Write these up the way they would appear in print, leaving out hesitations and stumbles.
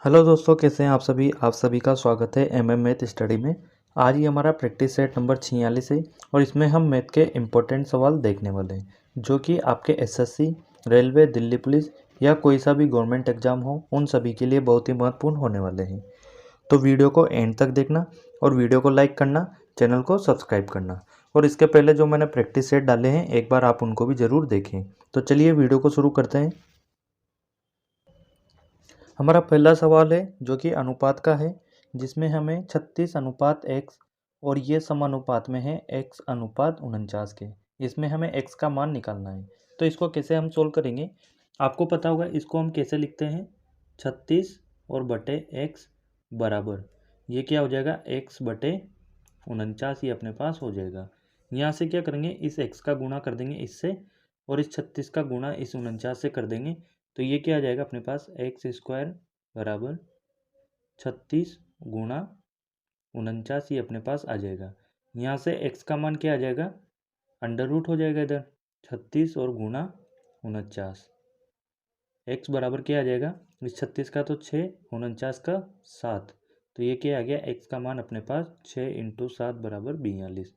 Hello दोस्तों, कैसे हैं आप सभी का स्वागत है मैथ स्टडी में। आज ही हमारा प्रैक्टिस सेट नंबर 46 है और इसमें हम मैथ के इम्पोर्टेंट सवाल देखने वाले हैं जो कि आपके एसएससी, रेलवे, दिल्ली पुलिस या कोई सा भी गवर्नमेंट एग्जाम हो उन सभी के लिए बहुत ही महत्वपूर्ण होने वाले हैं। तो वीडियो को एंड तक देखना और वीडियो को लाइक करना, चैनल को सब्सक्राइब करना। और इसके पहले जो मैंने प्रैक्टिस सेट डाले हैं एक बार आप उनको भी ज़रूर देखें। तो चलिए वीडियो को शुरू करते हैं। हमारा पहला सवाल है जो कि अनुपात का है, जिसमें हमें 36:x और ये समानुपात में है x:49 के। इसमें हमें x का मान निकालना है। तो इसको कैसे हम सोल्व करेंगे, आपको पता होगा इसको हम कैसे लिखते हैं। 36 और बटे x बराबर, ये क्या हो जाएगा, x बटे 49 ही अपने पास हो जाएगा। यहाँ से क्या करेंगे, इस x का गुणा कर देंगे इससे और इस 36 का गुणा इस 49 से कर देंगे। तो ये क्या आ जाएगा अपने पास, x² बराबर 36 गुणा 49 ही अपने पास आ जाएगा। यहाँ से x का मान क्या आ जाएगा, अंडर रूट हो जाएगा इधर 36 और गुणा 49। x बराबर क्या आ जाएगा, इस 36 का तो 6, 49 का 7। तो ये क्या आ गया, x का मान अपने पास 6 × 7 बराबर 42।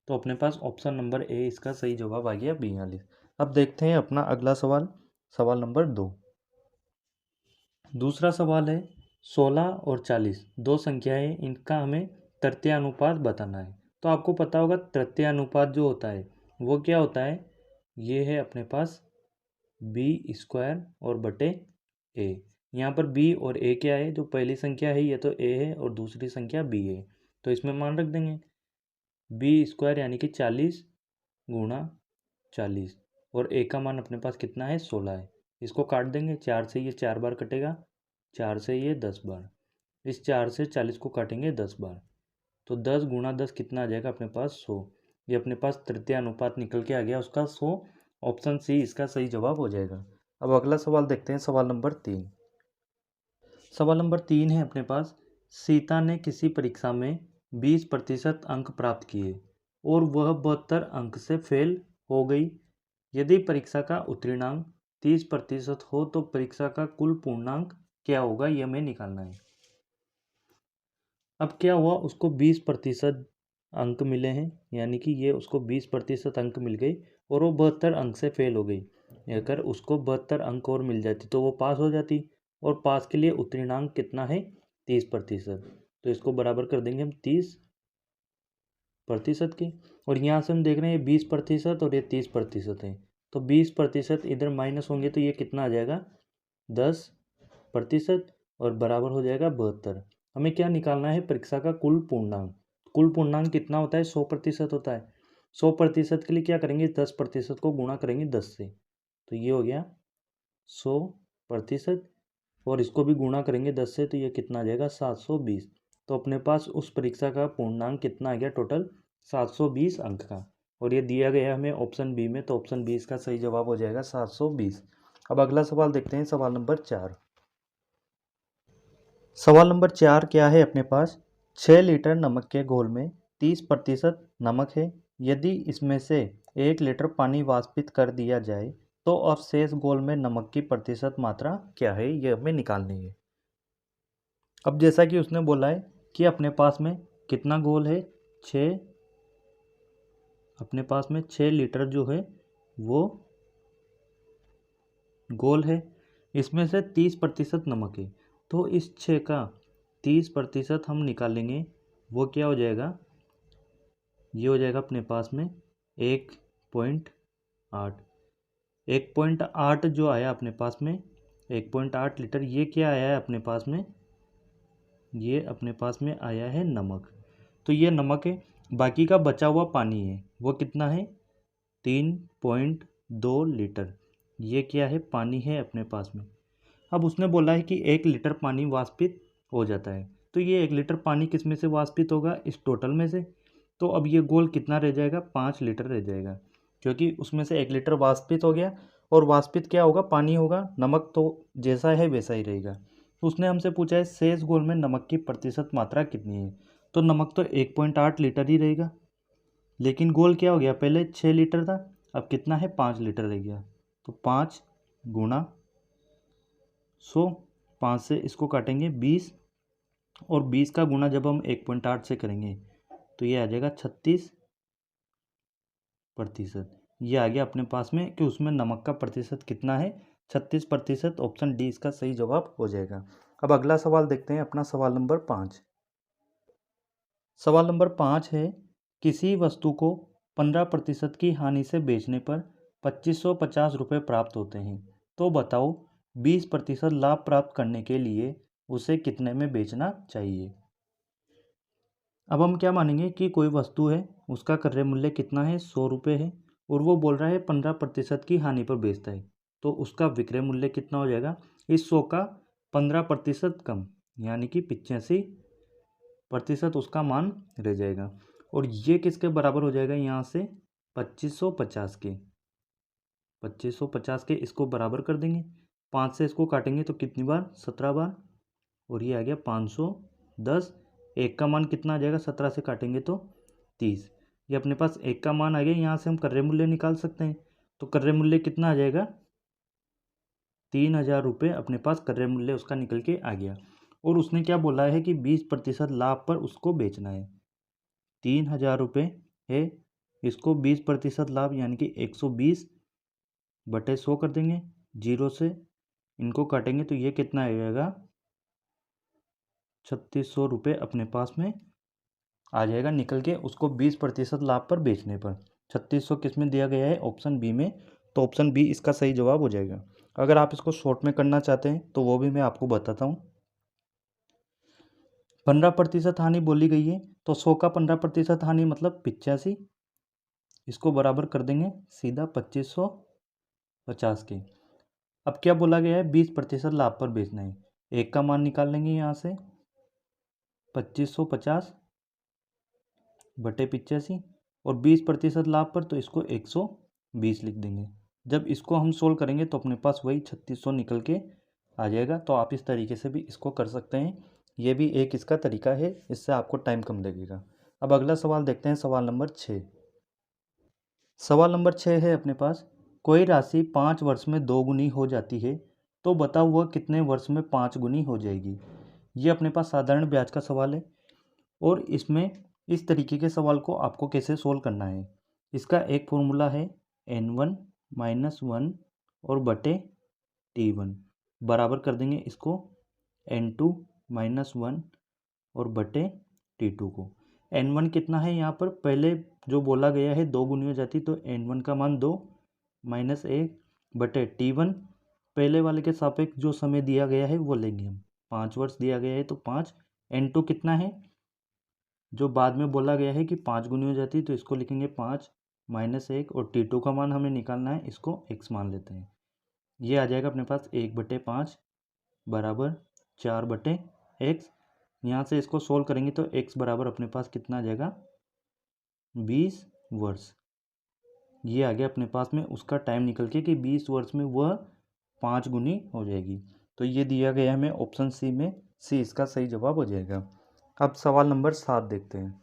तो अपने पास ऑप्शन नंबर ए इसका सही जवाब आ गया 42। अब देखते हैं अपना अगला सवाल, सवाल नंबर 2। दूसरा सवाल है 16 और 40 दो संख्याएं, इनका हमें तृतीय अनुपात बताना है। तो आपको पता होगा तृतीय अनुपात जो होता है वो क्या होता है, ये है अपने पास b² और बटे a। यहाँ पर b और a क्या है, जो पहली संख्या है ये तो a है और दूसरी संख्या b है। तो इसमें मान रख देंगे b² यानी कि 40 गुणा 40 और a का मान अपने पास कितना है, 16 है। इसको काट देंगे, 4 से ये 4 बार कटेगा, 4 से ये 10 बार, इस 4 से 40 को काटेंगे 10 बार। तो 10 गुणा 10 कितना आ जाएगा अपने पास, 100। ये अपने पास तृतीय अनुपात निकल के आ गया उसका 100। ऑप्शन सी इसका सही जवाब हो जाएगा। अब अगला सवाल देखते हैं, सवाल नंबर 3। सवाल नंबर 3 है अपने पास, सीता ने किसी परीक्षा में 20% अंक प्राप्त किए और वह 72 अंक से फेल हो गई। यदि परीक्षा का उत्तीर्णांक 30% हो तो परीक्षा का कुल पूर्णांक क्या होगा, यह हमें निकालना है। अब क्या हुआ, उसको 20% अंक मिले हैं, यानी कि ये उसको 20% अंक मिल गए और वो 72 अंक से फेल हो गई। अगर उसको 72 अंक और मिल जाती तो वो पास हो जाती, और पास के लिए उत्तीर्णांक कितना है, 30%। तो इसको बराबर कर देंगे हम 30% की। और यहाँ से हम देख रहे हैं 20% और ये 30% है, तो 20% इधर माइनस होंगे तो ये कितना आ जाएगा, 10% और बराबर हो जाएगा 72। हमें क्या निकालना है, परीक्षा का कुल पूर्णांक। कुल पूर्णांक कितना होता है, 100% होता है। 100% के लिए क्या करेंगे, 10% को गुणा करेंगे 10 से, तो ये हो गया 100%। और इसको भी गुणा करेंगे 10 से, तो ये कितना आ जाएगा, 720। तो अपने पास उस परीक्षा का पूर्णांक कितना आ गया, टोटल 720 अंक का। और ये दिया गया है हमें ऑप्शन बी में, तो ऑप्शन बी इसका सही जवाब हो जाएगा 720। अब अगला सवाल देखते हैं, सवाल नंबर 4। सवाल नंबर 4 क्या है अपने पास, 6 लीटर नमक के घोल में 30% नमक है। यदि इसमें से 1 लीटर पानी वाष्पित कर दिया जाए तो अब शेष घोल में नमक की प्रतिशत मात्रा क्या है, ये हमें निकालनी है। अब जैसा कि उसने बोला है कि अपने पास में कितना घोल है, 6, अपने पास में 6 लीटर जो है वो घोल है, इसमें से 30% नमक है। तो इस 6 का 30% हम निकालेंगे, वो क्या हो जाएगा, ये हो जाएगा अपने पास में 1.8। 1.8 जो आया अपने पास में, 1.8 लीटर, ये क्या आया है अपने पास में, ये अपने पास में आया है नमक। तो ये नमक है, बाकी का बचा हुआ पानी है वो कितना है, 3.2 लीटर। ये क्या है, पानी है अपने पास में। अब उसने बोला है कि 1 लीटर पानी वाष्पित हो जाता है, तो ये 1 लीटर पानी किस में से वाष्पित होगा, इस टोटल में से। तो अब ये गोल कितना रह जाएगा, 5 लीटर रह जाएगा, क्योंकि उसमें से 1 लीटर वाष्पित हो गया। और वाष्पित क्या होगा, पानी होगा, नमक तो जैसा है वैसा ही रहेगा। उसने हमसे पूछा है शेष घोल में नमक की प्रतिशत मात्रा कितनी है, तो नमक तो 1.8 लीटर ही रहेगा, लेकिन गोल क्या हो गया, पहले 6 लीटर था, अब कितना है, 5 लीटर रह गया। तो 5 गुणा 100, 5 से इसको काटेंगे 20, और 20 का गुना जब हम 1.8 से करेंगे तो ये आ जाएगा 36%। ये आ गया अपने पास में कि उसमें नमक का प्रतिशत कितना है, 36%। ऑप्शन डी इसका सही जवाब हो जाएगा। अब अगला सवाल देखते हैं, अपना सवाल नंबर 5। सवाल नंबर 5 है, किसी वस्तु को 15% की हानि से बेचने पर 2550 रुपये प्राप्त होते हैं, तो बताओ 20% लाभ प्राप्त करने के लिए उसे कितने में बेचना चाहिए। अब हम क्या मानेंगे कि कोई वस्तु है, उसका क्रय मूल्य कितना है, 100 रुपये है, और वो बोल रहा है 15% की हानि पर बेचता है, तो उसका विक्रय मूल्य कितना हो जाएगा, इस 100 का 15% कम, यानी कि 85% उसका मान रह जाएगा। और ये किसके बराबर हो जाएगा, यहाँ से 2550 के, 2550 के इसको बराबर कर देंगे, 5 से इसको काटेंगे तो कितनी बार, 17 बार, और ये आ गया 510। एक का मान कितना आ जाएगा, 17 से काटेंगे तो 30। ये अपने पास एक का मान आ गया। यहाँ से हम क्रय मूल्य निकाल सकते हैं, तो क्रय मूल्य कितना आ जाएगा, 3000 रुपये अपने पास क्रय मूल्य उसका निकल के आ गया। और उसने क्या बोला है कि 20% लाभ पर उसको बेचना है। 3000 रुपये है, इसको 20% लाभ यानी कि 120/100 कर देंगे, 0 से इनको काटेंगे तो ये कितना आ जाएगा, 3600 रुपये अपने पास में आ जाएगा निकल के, उसको 20% लाभ पर बेचने पर। 3600 किस में दिया गया है, ऑप्शन बी में, तो ऑप्शन बी इसका सही जवाब हो जाएगा। अगर आप इसको शॉर्ट में करना चाहते हैं तो वो भी मैं आपको बताता हूँ। 15% हानि बोली गई है, तो 100 का 15% हानि मतलब 85, इसको बराबर कर देंगे सीधा 2550 के। अब क्या बोला गया है, 20% लाभ पर बेचना है, एक का मान निकाल लेंगे यहाँ से 2550/85, और 20% लाभ पर तो इसको 120 लिख देंगे। जब इसको हम सोल्व करेंगे तो अपने पास वही 3600 निकल के आ जाएगा। तो आप इस तरीके से भी इसको कर सकते हैं, ये भी एक इसका तरीका है, इससे आपको टाइम कम लगेगा। अब अगला सवाल देखते हैं, सवाल नंबर 6। सवाल नंबर 6 है अपने पास, कोई राशि 5 वर्ष में 2 गुनी हो जाती है, तो बताओ वह कितने वर्ष में 5 गुनी हो जाएगी। ये अपने पास साधारण ब्याज का सवाल है, और इसमें इस तरीके के सवाल को आपको कैसे सोल्व करना है, इसका एक फॉर्मूला है n1 - 1 और बटे t1, बराबर कर देंगे इसको n2 - 1 और बटे t2 को। n1 कितना है, यहाँ पर पहले जो बोला गया है 2 गुनी हो जाती, तो n1 का मान 2 - 1 बटे t1, पहले वाले के सापेक्ष जो समय दिया गया है वो लेंगे हम, 5 वर्ष दिया गया है तो 5। n2 कितना है, जो बाद में बोला गया है कि 5 गुनी हो जाती है, तो इसको लिखेंगे 5 - 1, और t2 का मान हमें निकालना है, इसको x मान लेते हैं। ये आ जाएगा अपने पास 1/5 बराबर 4/x। यहाँ से इसको सोल्व करेंगे तो x बराबर अपने पास कितना आ जाएगा, 20 वर्ष। ये आ गया अपने पास में उसका टाइम निकल के कि 20 वर्ष में वह 5 गुनी हो जाएगी। तो ये दिया गया हमें ऑप्शन सी में, सी इसका सही जवाब हो जाएगा। अब सवाल नंबर 7 देखते हैं।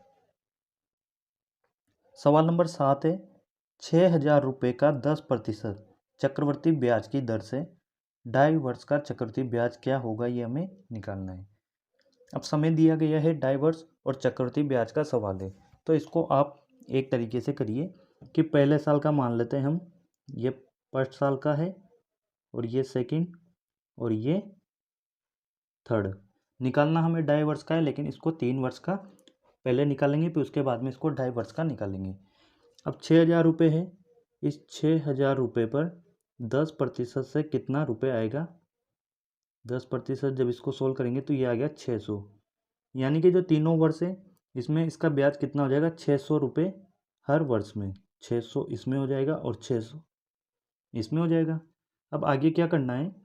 सवाल नंबर 7 है, 6000 रुपये का 10% चक्रवृद्धि ब्याज की दर से 2.5 वर्ष का चक्रवृद्धि ब्याज क्या होगा, ये हमें निकालना है। अब समय दिया गया है 2.5 वर्ष और चक्रवृद्धि ब्याज का सवाल है, तो इसको आप एक तरीके से करिए कि पहले साल का मान लेते हैं हम, ये फर्स्ट साल का है, और ये सेकंड, और ये थर्ड। निकालना हमें 2.5 वर्ष का है, लेकिन इसको 3 वर्ष का पहले निकालेंगे, फिर उसके बाद में इसको 2.5 वर्ष का निकालेंगे। अब 6000 रुपये है, इस 6000 रुपये पर 10% से कितना रुपये आएगा, 10% जब इसको सोल्व करेंगे तो ये आ गया 600, यानी कि जो तीनों वर्ष है इसमें इसका ब्याज कितना हो जाएगा, 600 रुपये हर वर्ष में। 600 इसमें हो जाएगा और 600 इसमें हो जाएगा। अब आगे क्या करना है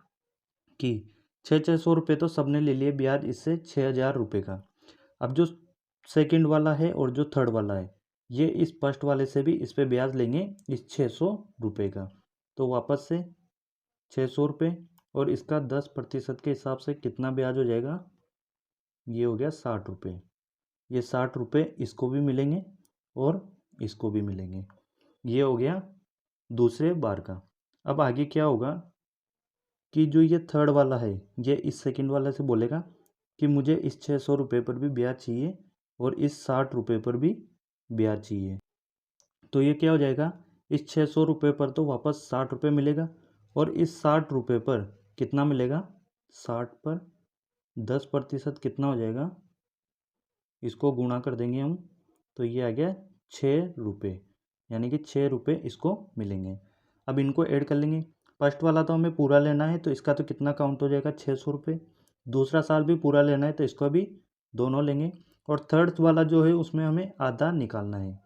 कि 600 रुपये तो सबने ले लिए ब्याज इससे 6000 रुपये का। अब जो सेकंड वाला है और जो थर्ड वाला है, ये इस फर्स्ट वाले से भी इस पे ब्याज लेंगे इस 600 रुपये का, तो वापस से 600 रुपये, और इसका 10% के हिसाब से कितना ब्याज हो जाएगा, ये हो गया 60 रुपये। ये 60 रुपये इसको भी मिलेंगे और इसको भी मिलेंगे। ये हो गया दूसरे बार का। अब आगे क्या होगा कि जो ये थर्ड वाला है ये इस सेकंड वाले से बोलेगा कि मुझे इस 600 रुपये पर भी ब्याज चाहिए और इस 60 रुपये पर भी ब्याज चाहिए। तो ये क्या हो जाएगा, इस 600 रुपये पर तो वापस 60 रुपये मिलेगा और इस 60 रुपये पर कितना मिलेगा, 60 पर 10% कितना हो जाएगा, इसको गुणा कर देंगे हम तो ये आ गया 6 रुपये, यानी कि 6 रुपये इसको मिलेंगे। अब इनको ऐड कर लेंगे। फर्स्ट वाला तो हमें पूरा लेना है तो इसका तो कितना काउंट हो जाएगा, 600 रुपये। दूसरा साल भी पूरा लेना है तो इसको भी दोनों लेंगे। और थर्ड वाला जो है उसमें हमें आधा निकालना है,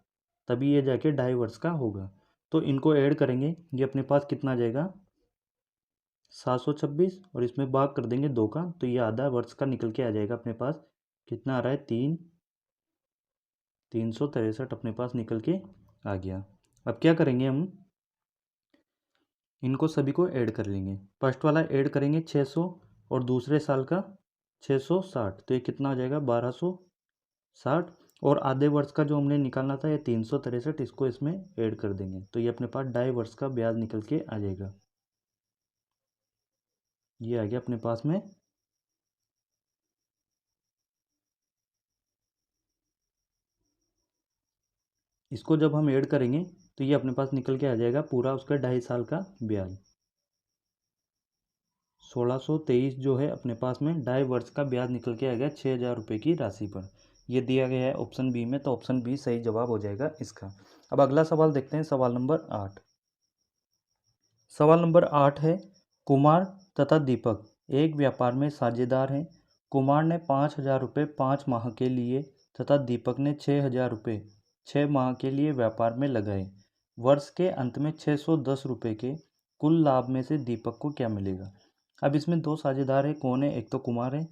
तभी ये जाके 2.5 वर्ष का होगा। तो इनको ऐड करेंगे, ये अपने पास कितना आ जाएगा, 726, और इसमें भाग कर देंगे 2 का तो ये आधा वर्ष का निकल के आ जाएगा अपने पास। कितना आ रहा है, 363 अपने पास निकल के आ गया। अब क्या करेंगे, हम इनको सभी को ऐड कर लेंगे। फर्स्ट वाला ऐड करेंगे 600 और दूसरे साल का 660, तो ये कितना हो जाएगा, 1260। और आधे वर्ष का जो हमने निकालना था ये 363, इसको इसमें ऐड कर देंगे तो ये अपने पास 2.5 वर्ष का ब्याज निकल के आ जाएगा। ये आ गया अपने पास में। इसको जब हम ऐड करेंगे तो ये अपने पास निकल के आ जाएगा पूरा उसका 2.5 साल का ब्याज। 1623 जो है अपने पास में 2.5 वर्ष का ब्याज निकल के आ गया 6,000 रुपये की राशि पर। ये दिया गया है ऑप्शन बी में, तो ऑप्शन बी सही जवाब हो जाएगा इसका। अब अगला सवाल देखते हैं, सवाल नंबर 8। सवाल नंबर 8 है, कुमार तथा दीपक एक व्यापार में साझेदार हैं। कुमार ने 5,000 रुपये 5 माह के लिए तथा दीपक ने 6,000 रुपये 6 माह के लिए व्यापार में लगाए। वर्ष के अंत में 610 रुपये के कुल लाभ में से दीपक को क्या मिलेगा। अब इसमें दो साझेदार है, कौन है, एक तो कुमार है,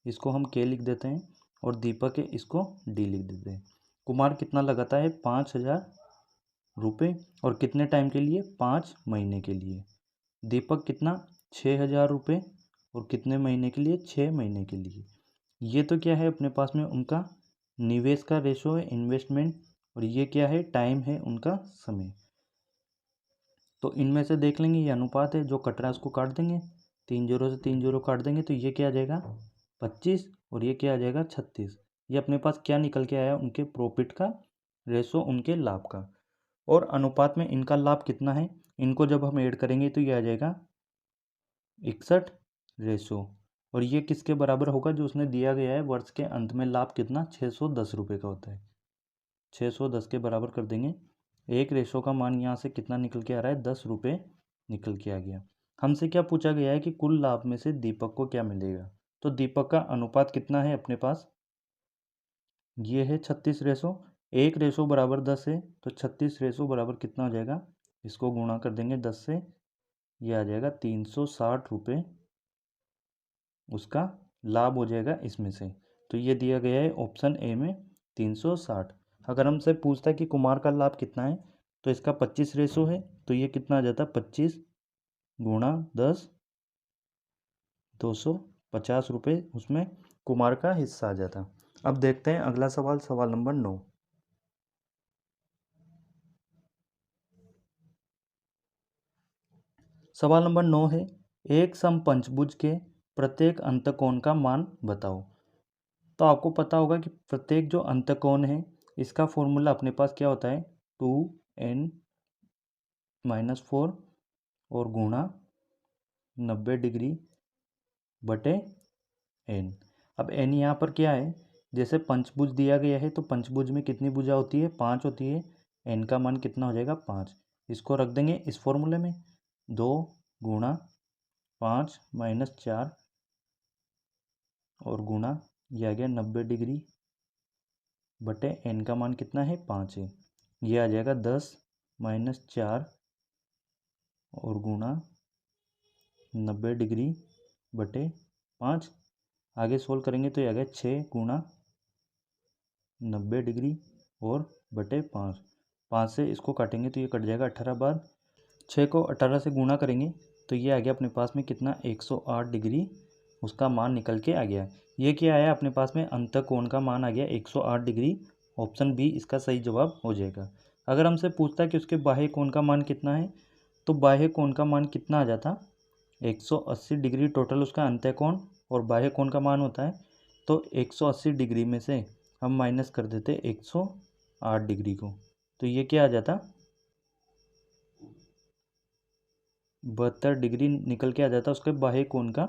इसको हम के लिख देते हैं, और दीपक है, इसको डी लिख देते हैं। कुमार कितना लगाता है, 5,000 रुपये, और कितने टाइम के लिए, 5 महीने के लिए। दीपक कितना, 6,000 रुपये, और कितने महीने के लिए, 6 महीने के लिए। ये तो क्या है अपने पास में उनका निवेश का रेशो है, इन्वेस्टमेंट, और ये क्या है, टाइम है उनका, समय। तो इनमें से देख लेंगे, ये अनुपात है, जो कट रहा है उसको काट देंगे, 3 जीरो से 3 जीरो काट देंगे तो ये क्या आ जाएगा, 25, और ये क्या आ जाएगा, 36। ये अपने पास क्या निकल के आया, उनके प्रॉफिट का रेशो, उनके लाभ का। और अनुपात में इनका लाभ कितना है, इनको जब हम ऐड करेंगे तो ये आ जाएगा 61 रेशो। और ये किसके बराबर होगा, जो उसने दिया गया है वर्ष के अंत में लाभ कितना, 610 रुपये का होता है। 610 के बराबर कर देंगे, एक रेशो का मान यहाँ से कितना निकल के आ रहा है, 10 रुपये निकल के आ गया। हमसे क्या पूछा गया है कि कुल लाभ में से दीपक को क्या मिलेगा। तो दीपक का अनुपात कितना है अपने पास, ये है 36 रेशो। एक रेशो बराबर 10 है तो 36 रेशो बराबर कितना हो जाएगा, इसको गुणा कर देंगे 10 से, ये आ जाएगा 360 रुपये उसका लाभ हो जाएगा इसमें से। तो ये दिया गया है ऑप्शन ए में 360। अगर हमसे पूछता है कि कुमार का लाभ कितना है तो इसका 25 रेशो है, तो ये कितना आ जाता है, 25 गुणा 10, 250 रुपये उसमें कुमार का हिस्सा आ जाता। अब देखते हैं अगला सवाल, सवाल नंबर 9। सवाल नंबर 9 है, एक समपंचभुज के प्रत्येक अंतकोण का मान बताओ। तो आपको पता होगा कि प्रत्येक जो अंतकोण है इसका फॉर्मूला अपने पास क्या होता है, 2n-4 और गुणा 90 डिग्री बटे n। अब n यहाँ पर क्या है, जैसे पंचभुज दिया गया है तो पंचभुज में कितनी भुजा होती है, 5 होती है। n का मान कितना हो जाएगा, 5। इसको रख देंगे इस फॉर्मूले में, 2 गुणा 5 माइनस 4 और गुणा ये आ गया 90 डिग्री बटे n का मान कितना है, 5 है। ये आ जाएगा 10 माइनस 4 और गुणा 90 डिग्री बटे 5। आगे सोल्व करेंगे तो ये आ गया 6 गुणा 90 डिग्री और बटे 5। 5 से इसको काटेंगे तो ये कट जाएगा 18 बाद। 6 को 18 से गुणा करेंगे तो ये आ गया अपने पास में कितना, 108 डिग्री उसका मान निकल के आ गया। ये क्या आया अपने पास में, अंतकोण का मान आ गया 108 डिग्री। ऑप्शन बी इसका सही जवाब हो जाएगा। अगर हमसे पूछता है कि उसके बाह्य कोण का मान कितना है तो बाह्य कोण का मान कितना आ जाता, 180 डिग्री टोटल उसका अंत्य कोण और बाह्य कोण का मान होता है। तो 180 डिग्री में से हम माइनस कर देते 108 डिग्री को, तो ये क्या आ जाता 72 डिग्री निकल के आ जाता उसके बाह्य कोण का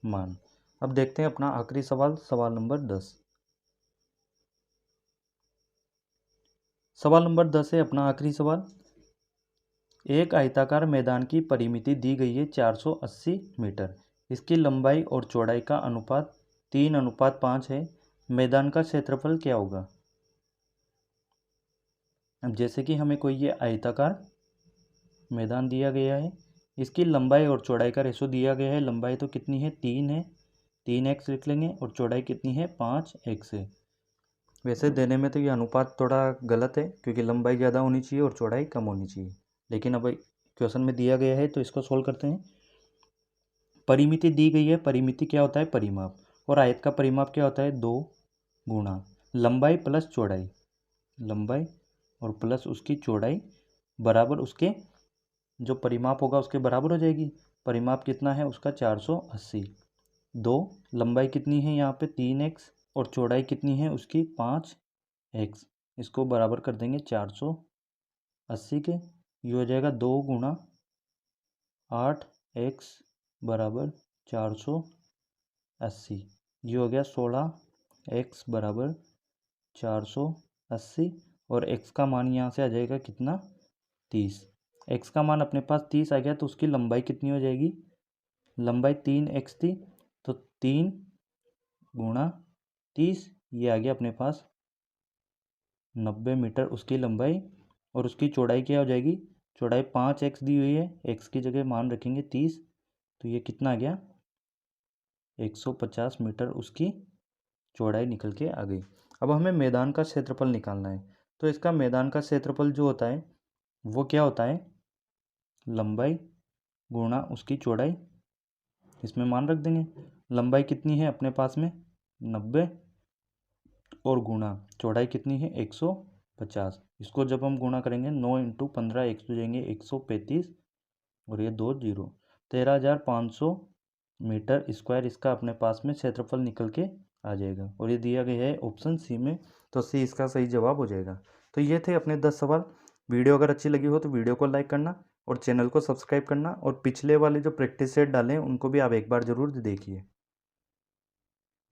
मान। अब देखते हैं अपना आखिरी सवाल, सवाल नंबर 10। सवाल नंबर 10 है अपना आखिरी सवाल। एक आयताकार मैदान की परिमिति दी गई है 480 मीटर। इसकी लंबाई और चौड़ाई का अनुपात 3:5 है। मैदान का क्षेत्रफल क्या होगा। अब जैसे कि हमें कोई ये आयताकार मैदान दिया गया है, इसकी लंबाई और चौड़ाई का रेशो दिया गया है। लंबाई तो कितनी है 3 है, 3x लिख लेंगे, और चौड़ाई कितनी है 5x है। वैसे देने में तो ये अनुपात थोड़ा गलत है क्योंकि लंबाई ज़्यादा होनी चाहिए और चौड़ाई कम होनी चाहिए, लेकिन अब क्वेश्चन में दिया गया है तो इसको सोल्व करते हैं। परिमिति दी गई है, परिमिति क्या होता है परिमाप, और आयत का परिमाप क्या होता है 2 गुणा लंबाई प्लस चौड़ाई, लंबाई और प्लस उसकी चौड़ाई बराबर उसके जो परिमाप होगा उसके बराबर हो जाएगी। परिमाप कितना है उसका 480। 2 लंबाई कितनी है यहाँ पे 3x और चौड़ाई कितनी है उसकी 5x, इसको बराबर कर देंगे 480 के। ये हो जाएगा 2 गुणा 8x बराबर 480। ये हो गया 16x बराबर 480, और x का मान यहाँ से आ जाएगा कितना 30। x का मान अपने पास 30 आ गया, तो उसकी लंबाई कितनी हो जाएगी, लंबाई 3x थी तो 3 गुणा 30, ये आ गया अपने पास 90 मीटर उसकी लंबाई, और उसकी चौड़ाई क्या हो जाएगी, चौड़ाई 5x दी हुई है, x की जगह मान रखेंगे 30, तो ये कितना आ गया 150 मीटर उसकी चौड़ाई निकल के आ गई। अब हमें मैदान का क्षेत्रफल निकालना है, तो इसका मैदान का क्षेत्रफल जो होता है वो क्या होता है, लंबाई गुणा उसकी चौड़ाई, इसमें मान रख देंगे। लंबाई कितनी है अपने पास में 90, और गुणा चौड़ाई कितनी है 150। इसको जब हम गुणा करेंगे 9 × 15 1 हो जाएंगे 135, और ये 2 जीरो 13,500 मीटर स्क्वायर इसका अपने पास में क्षेत्रफल निकल के आ जाएगा, और ये दिया गया है ऑप्शन सी में, तो सी इसका सही जवाब हो जाएगा। तो ये थे अपने 10 सवाल। वीडियो अगर अच्छी लगी हो तो वीडियो को लाइक करना और चैनल को सब्सक्राइब करना, और पिछले वाले जो प्रैक्टिस सेट डाले हैं उनको भी आप एक बार ज़रूर देखिए।